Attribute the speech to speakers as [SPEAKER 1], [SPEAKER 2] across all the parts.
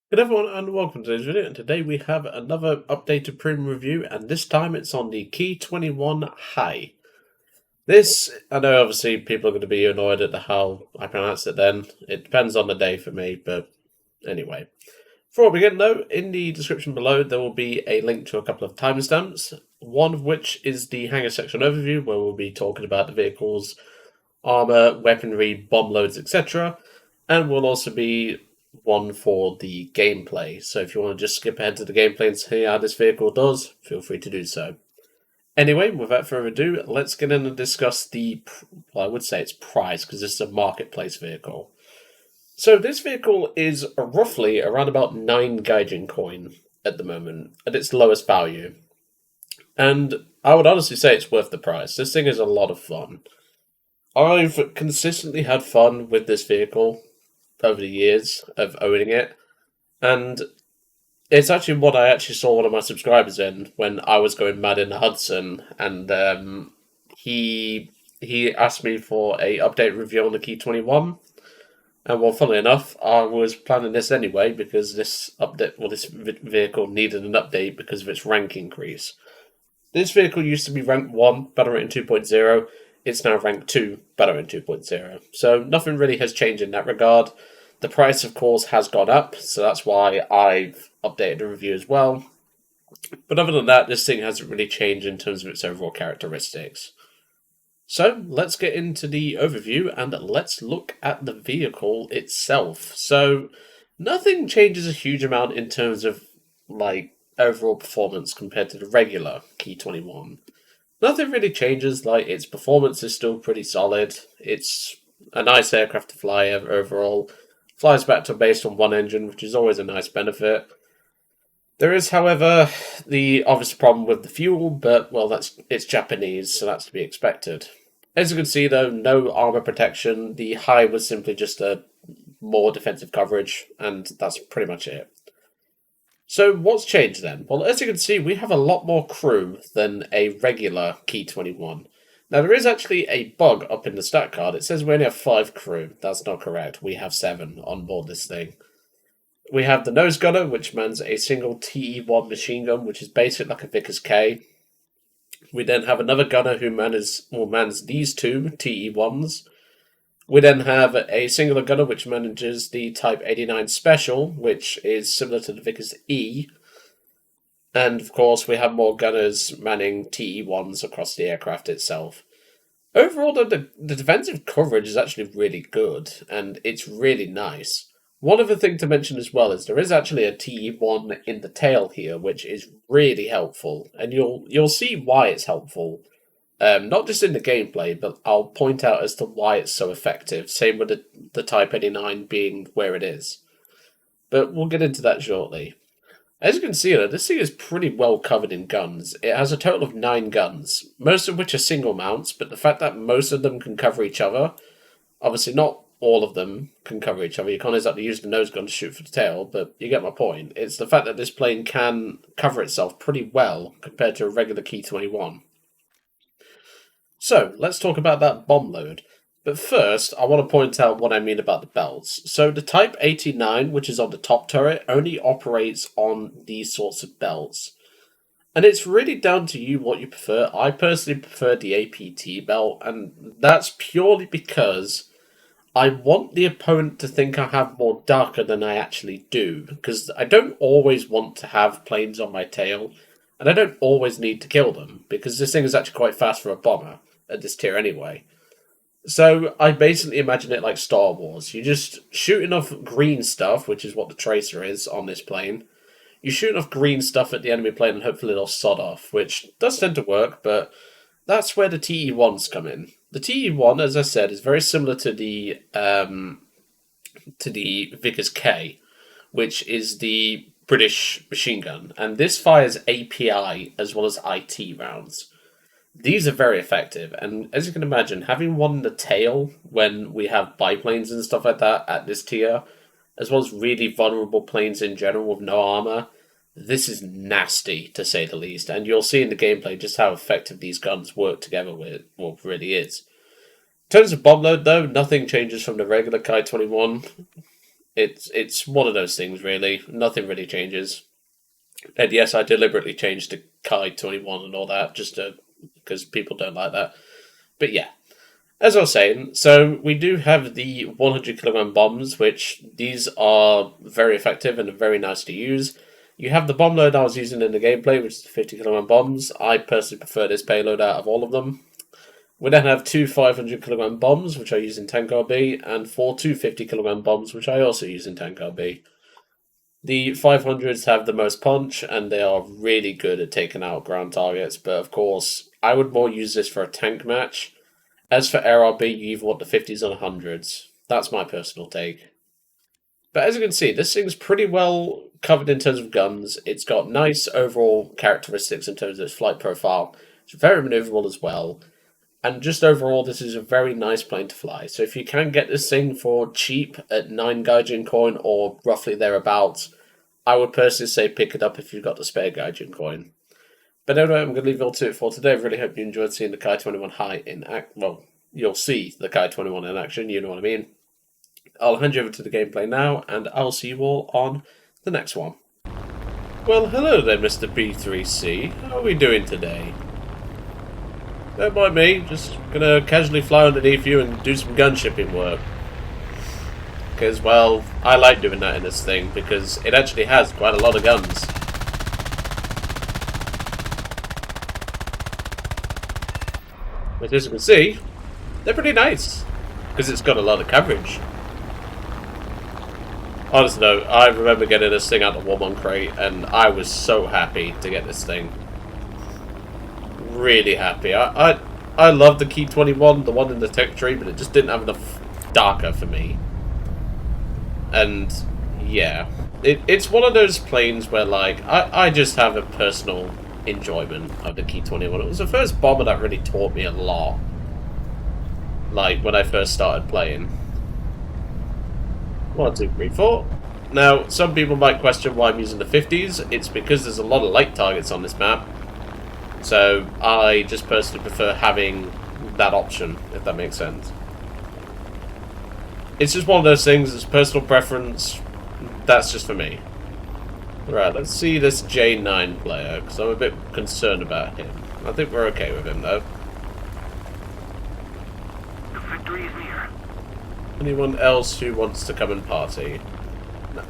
[SPEAKER 1] Good everyone and welcome to today's video, and today we have another updated premium review, and this time it's on the Ki-21-I-Hei. This, I know obviously people are going to be annoyed at how I pronounce it then. It depends on the day for me, but anyway. Before we begin though, in the description below there will be a link to a couple of timestamps, one of which is the Hangar section overview, where we'll be talking about the vehicles, armor, weaponry, bomb loads, etc. And we'll also be one for the gameplay. So if you want to just skip ahead to the gameplay and see how this vehicle does, feel free to do so. Anyway, without further ado, let's get in and discuss the, well, I would say it's price, because this is a marketplace vehicle. So this vehicle is roughly around about 9 Gaijin coin at the moment, at its lowest value. And I would honestly say it's worth the price. This thing is a lot of fun. I've consistently had fun with this vehicle over the years of owning it, and it's actually what I actually saw one of my subscribers in when I was going mad in the Hudson, and he asked me for a update review on the Ki-21, and well, funnily enough, I was planning this anyway because this update, well, this vehicle needed an update because of its rank increase. This vehicle used to be rank 1, Battle Rating 2.0. It's now rank 2, Battle Rating 2.0. So nothing really has changed in that regard. The price, of course, has gone up, so that's why I've updated the review as well. But other than that, this thing hasn't really changed in terms of its overall characteristics. So let's get into the overview and let's look at the vehicle itself. So nothing changes a huge amount in terms of like overall performance compared to the regular Ki-21. Nothing really changes, like its performance is still pretty solid. It's a nice aircraft to fly overall. Flies back to based on one engine, which is always a nice benefit. There is, however, the obvious problem with the fuel, but well, it's Japanese, so that's to be expected. As you can see, though, no armor protection. The high was simply just a more defensive coverage, and that's pretty much it. So what's changed then? Well, as you can see, we have a lot more crew than a regular Ki-21. Now, there is actually a bug up in the stat card. It says we only have 5 crew. That's not correct. We have 7 on board this thing. We have the nose gunner, which mans a single TE1 machine gun, which is basic like a Vickers K. We then have another gunner who mans these 2 TE1s. We then have a singular gunner which manages the Type 89 Special, which is similar to the Vickers E. And of course, we have more gunners manning TE1s across the aircraft itself. Overall, the defensive coverage is actually really good, and it's really nice. One other thing to mention as well is there is actually a TE1 in the tail here, which is really helpful, and you'll see why it's helpful. Not just in the gameplay, but I'll point out as to why it's so effective. Same with the Type 89 being where it is. But we'll get into that shortly. As you can see, this thing is pretty well covered in guns. It has a total of 9 guns, most of which are single mounts, but the fact that most of them can cover each other, obviously not all of them can cover each other. You can't exactly use the nose gun to shoot for the tail, but you get my point. It's the fact that this plane can cover itself pretty well compared to a regular Ki-21. So, let's talk about that bomb load. But first, I want to point out what I mean about the belts. So, the Type 89, which is on the top turret, only operates on these sorts of belts. And it's really down to you what you prefer. I personally prefer the APT belt, and that's purely because I want the opponent to think I have more darker than I actually do, because I don't always want to have planes on my tail, and I don't always need to kill them, because this thing is actually quite fast for a bomber, at this tier anyway. So I basically imagine it like Star Wars. You just shoot enough green stuff, which is what the tracer is on this plane. You shoot enough green stuff at the enemy plane and hopefully it'll sod off, which does tend to work, but that's where the TE1s come in. The TE1, as I said, is very similar to the Vickers K, which is the British machine gun, and this fires API as well as IT rounds. These are very effective, and as you can imagine, having one in the tail when we have biplanes and stuff like that at this tier, as well as really vulnerable planes in general with no armor, this is nasty, to say the least, and you'll see in the gameplay just how effective these guns work together with what really is. In terms of bomb load, though, nothing changes from the regular Ki-21. It's one of those things, really. Nothing really changes. And yes, I deliberately changed to Ki-21 and all that, just because people don't like that. But yeah, as I was saying, so we do have the 100 kilogram bombs, which these are very effective and very nice to use. You have the bomb load I was using in the gameplay, which is the 50 kilogram bombs. I personally prefer this payload out of all of them. We then have two 500 kilogram bombs, which I use in Tank RB, and four 250 kilogram bombs, which I also use in Tank RB. The 500s have the most punch, and they are really good at taking out ground targets, but of course, I would more use this for a tank match. As for air RB, you either want the 50s or the 100s. That's my personal take. But as you can see, this thing's pretty well covered in terms of guns. It's got nice overall characteristics in terms of its flight profile. It's very maneuverable as well. And just overall, this is a very nice plane to fly. So if you can get this thing for cheap at 9 Gaijin coin or roughly thereabouts, I would personally say pick it up if you've got the spare Gaijin coin. But anyway, I'm going to leave it all to it for today. I really hope you enjoyed seeing the Ki-21-I-Hei in act. Well, you'll see the Ki-21 in action, you know what I mean. I'll hand you over to the gameplay now, and I'll see you all on the next one. Well, hello there, Mr. B3C. How are we doing today? Don't mind me, just gonna casually fly underneath you and do some gun-shipping work. Because, well, I like doing that in this thing, because it actually has quite a lot of guns. But as you can see, they're pretty nice, because it's got a lot of coverage. Honestly though, I remember getting this thing out of the War crate, and I was so happy to get this thing. Really happy. I love the Ki-21, the one in the tech tree, but it just didn't have enough darker for me. And yeah, it's one of those planes where like I just have a personal enjoyment of the Ki-21. It was the first bomber that really taught me a lot. Like when I first started playing. 1, 2, 3, 4. Now, some people might question why I'm using the 50s. It's because there's a lot of light targets on this map. So, I just personally prefer having that option, if that makes sense. It's just one of those things, it's personal preference. That's just for me. Right, let's see this J9 player, because I'm a bit concerned about him. I think we're okay with him, though.
[SPEAKER 2] The victory is near.
[SPEAKER 1] Anyone else who wants to come and party?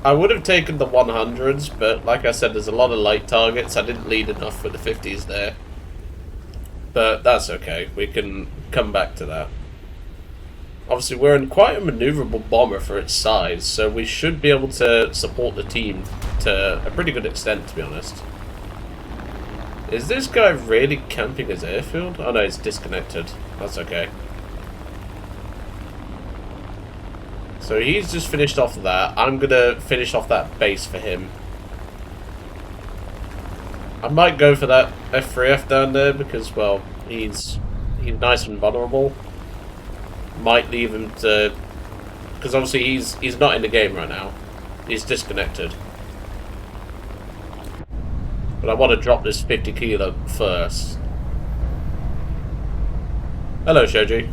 [SPEAKER 1] I would have taken the 100s, but like I said, there's a lot of light targets. I didn't lead enough with the 50s there. But that's okay. We can come back to that. Obviously, we're in quite a maneuverable bomber for its size, so we should be able to support the team to a pretty good extent, to be honest. Is this guy really camping his airfield? Oh no, he's disconnected. That's okay. So he's just finished off that. I'm gonna finish off that base for him. I might go for that F3F down there because, well, he's nice and vulnerable. Might leave him to, because obviously he's not in the game right now. He's disconnected. But I want to drop this 50 kilo first. Hello, Shoji.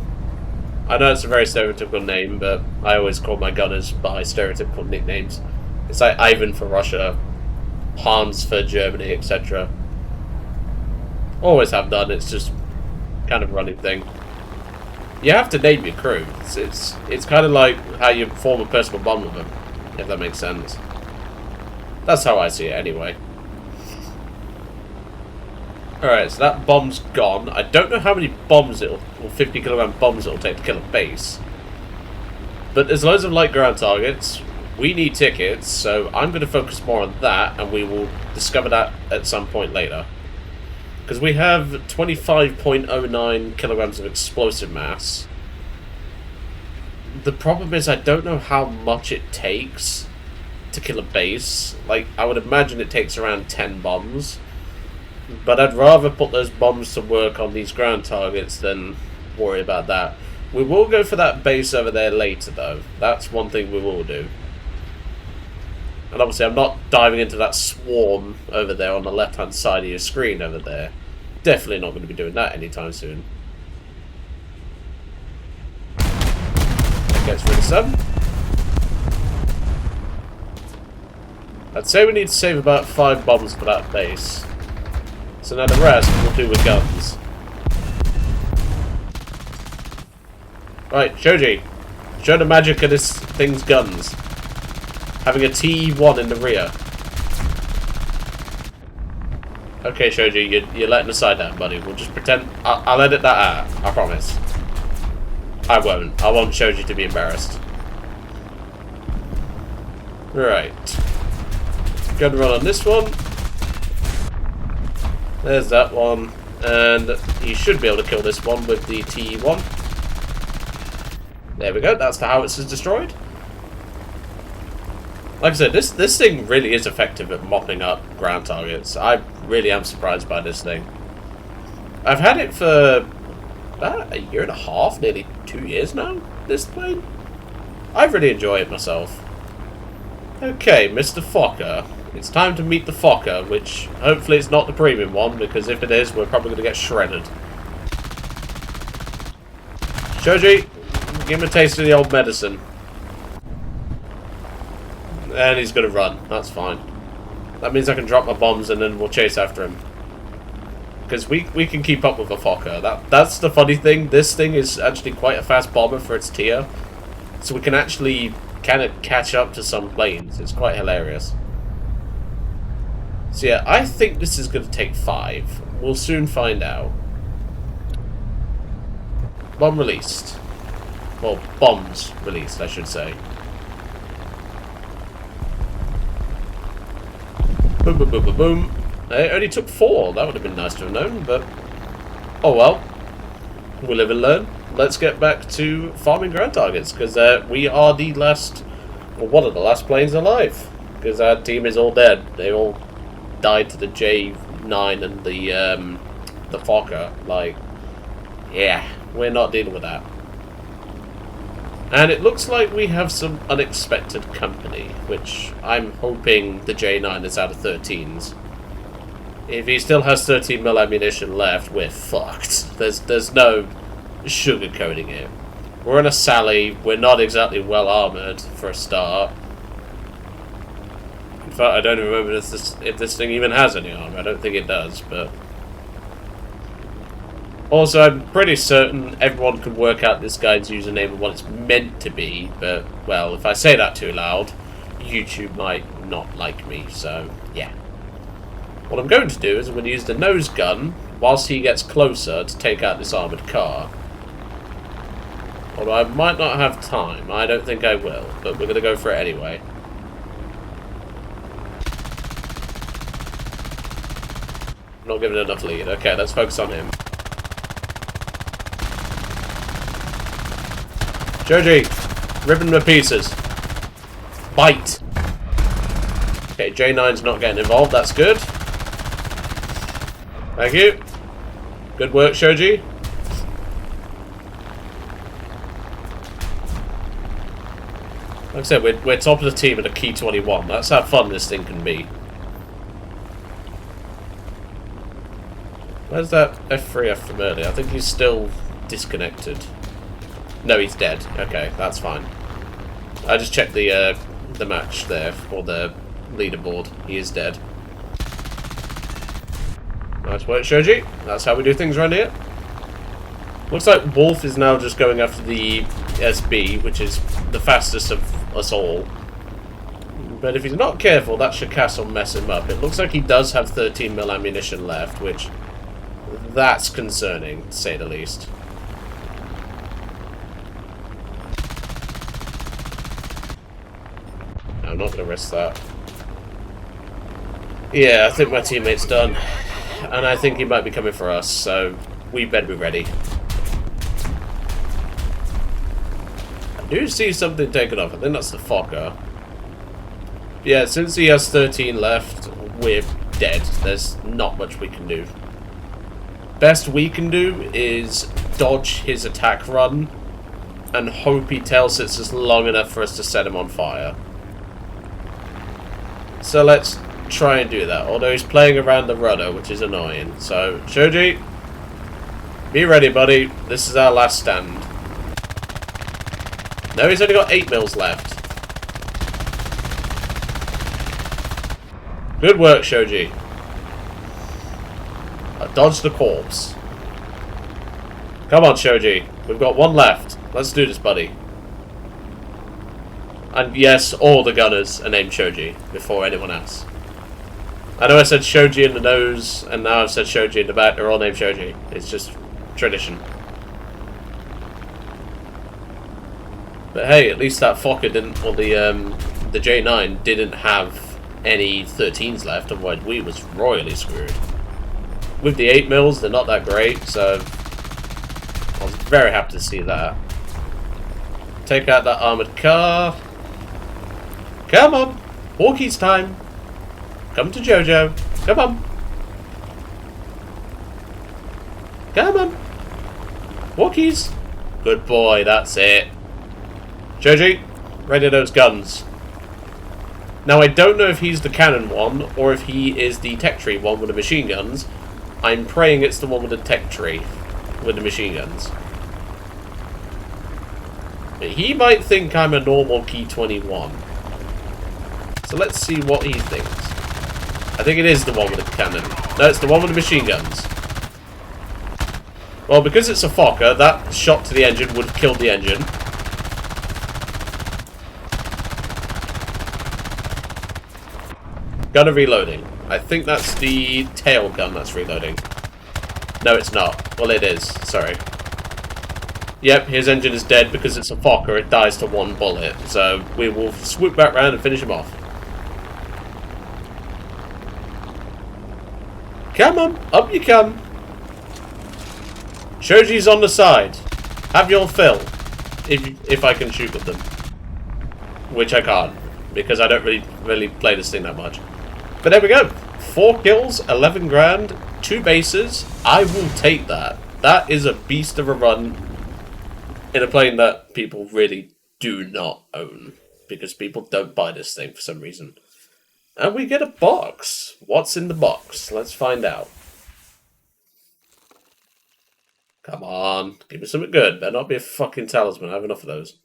[SPEAKER 1] I know it's a very stereotypical name, but I always call my gunners by stereotypical nicknames. It's like Ivan for Russia, Hans for Germany, etc. Always have done, it's just kind of a running thing. You have to name your crew. It's kind of like how you form a personal bond with them, if that makes sense. That's how I see it anyway. Alright, so that bomb's gone. I don't know how many bombs or 50 kilogram bombs it'll take to kill a base. But there's loads of light ground targets. We need tickets, so I'm going to focus more on that, and we will discover that at some point later. Because we have 25.09 kilograms of explosive mass. The problem is I don't know how much it takes to kill a base. Like, I would imagine it takes around 10 bombs. But I'd rather put those bombs to work on these ground targets than worry about that. We will go for that base over there later, though. That's one thing we will do. And obviously I'm not diving into that swarm over there on the left-hand side of your screen over there. Definitely not going to be doing that anytime soon. Gets rid of some. I'd say we need to save about 5 bombs for that base. So now the rest we'll do with guns. Right, Shoji. Show the magic of this thing's guns. Having a T1 in the rear. Okay, Shoji, you're letting the side down, buddy. We'll just pretend... I'll edit that out. I promise. I won't. I want Shoji to be embarrassed. Right. Gun run on this one. There's that one. And you should be able to kill this one with the T1. There we go. That's the howitzer destroyed. Like I said, this thing really is effective at mopping up ground targets. I really am surprised by this thing. I've had it for about a year and a half, nearly 2 years now, this plane. I really enjoy it myself. Okay, Mr. Fokker. It's time to meet the Fokker, which hopefully it's not the premium one, because if it is, we're probably going to get shredded. Shoji, give him a taste of the old medicine. And he's going to run. That's fine. That means I can drop my bombs and then we'll chase after him. Because we can keep up with a Fokker. That's the funny thing. This thing is actually quite a fast bomber for its tier. So we can actually kind of catch up to some planes. It's quite hilarious. So yeah, I think this is going to take 5. We'll soon find out. Bomb released. Well, bombs released, I should say. Boom, boom, boom, boom, boom. It only took 4. That would have been nice to have known, but... oh well. We'll live and learn. Let's get back to farming ground targets, because we are the last... well, one of the last planes alive. Because our team is all dead. They all died to the J9 and the Fokker. Like, yeah, we're not dealing with that. And it looks like we have some unexpected company, which I'm hoping the J9 is out of 13s. If he still has 13mm ammunition left, we're fucked. There's no sugarcoating it. We're in a Sally, we're not exactly well armoured for a start. In fact, I don't even remember if this thing even has any armour. I don't think it does, but... also, I'm pretty certain everyone can work out this guy's username and what it's meant to be, but, well, if I say that too loud, YouTube might not like me, so, yeah. What I'm going to do is I'm going to use the nose gun whilst he gets closer to take out this armoured car. Although I might not have time, I don't think I will, but we're going to go for it anyway. Not giving enough lead. Okay, let's focus on him. Joji, ripping them to pieces. Bite. Okay, J9's not getting involved, that's good. Thank you. Good work, Shoji. Like I said, we're top of the team at a Ki-21. That's how fun this thing can be. Where's that F3F from earlier? I think he's still disconnected. No, he's dead. Okay, that's fine. I just checked the match there, or the leaderboard. He is dead. Nice work, Shoji. That's how we do things around here. Looks like Wolf is now just going after the SB, which is the fastest of us all. But if he's not careful, that Shikass will mess him up. It looks like he does have 13mm ammunition left, which... that's concerning, to say the least. No, I'm not going to risk that. Yeah, I think my teammate's done. And I think he might be coming for us, so we better be ready. I do see something taken off. I think that's the Fokker. Yeah, since he has 13 left, we're dead. There's not much we can do. Best we can do is dodge his attack run and hope he tail sits us long enough for us to set him on fire. So let's try and do that, although he's playing around the rudder, which is annoying. So, Shoji, be ready, buddy. This is our last stand. No, he's only got 8 mils left. Good work, Shoji. I dodged the corpse. Come on, Shoji. We've got one left. Let's do this, buddy. And yes, all the gunners are named Shoji before anyone else. I know I said Shoji in the nose, and now I've said Shoji in the back. They're all named Shoji. It's just tradition. But hey, at least that Fokker didn't, or the J9 didn't have any 13s left, otherwise we was royally screwed. With the 8 mils, they're not that great, so I was very happy to see that. Take out that armoured car. Come on! Walkie's time! Come to Jojo! Come on! Come on! Walkies! Good boy, that's it. Shoji, ready those guns. Now I don't know if he's the cannon one, or if he is the tech tree one with the machine guns. I'm praying it's the one with the tech tree with the machine guns. But he might think I'm a normal Ki-21. So let's see what he thinks. I think it is the one with the cannon. No, it's the one with the machine guns. Well, because it's a Fokker, that shot to the engine would have killed the engine. Gunner reloading. I think that's the tail gun that's reloading. No, it's not. Well, it is. Sorry. Yep, his engine is dead because it's a Fokker. It dies to one bullet. So we will swoop back round and finish him off. Come on, up you come. Shoji's on the side. Have your fill. If I can shoot with them. Which I can't. Because I don't really play this thing that much. But there we go. 4 kills, 11 grand, 2 bases. I will take that. That is a beast of a run in a plane that people really do not own. Because people don't buy this thing for some reason. And we get a box. What's in the box? Let's find out. Come on. Give me something good. Better not be a fucking talisman. I have enough of those.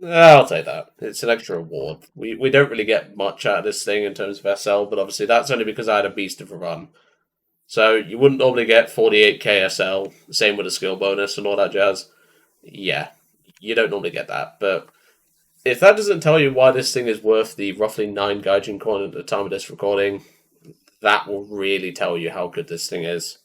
[SPEAKER 1] I'll take that. It's an extra reward. We don't really get much out of this thing in terms of SL, but obviously that's only because I had a beast of a run. So you wouldn't normally get 48k SL. Same with a skill bonus and all that jazz. Yeah. You don't normally get that, but if that doesn't tell you why this thing is worth the roughly 9 Gaijin coin at the time of this recording, that will really tell you how good this thing is.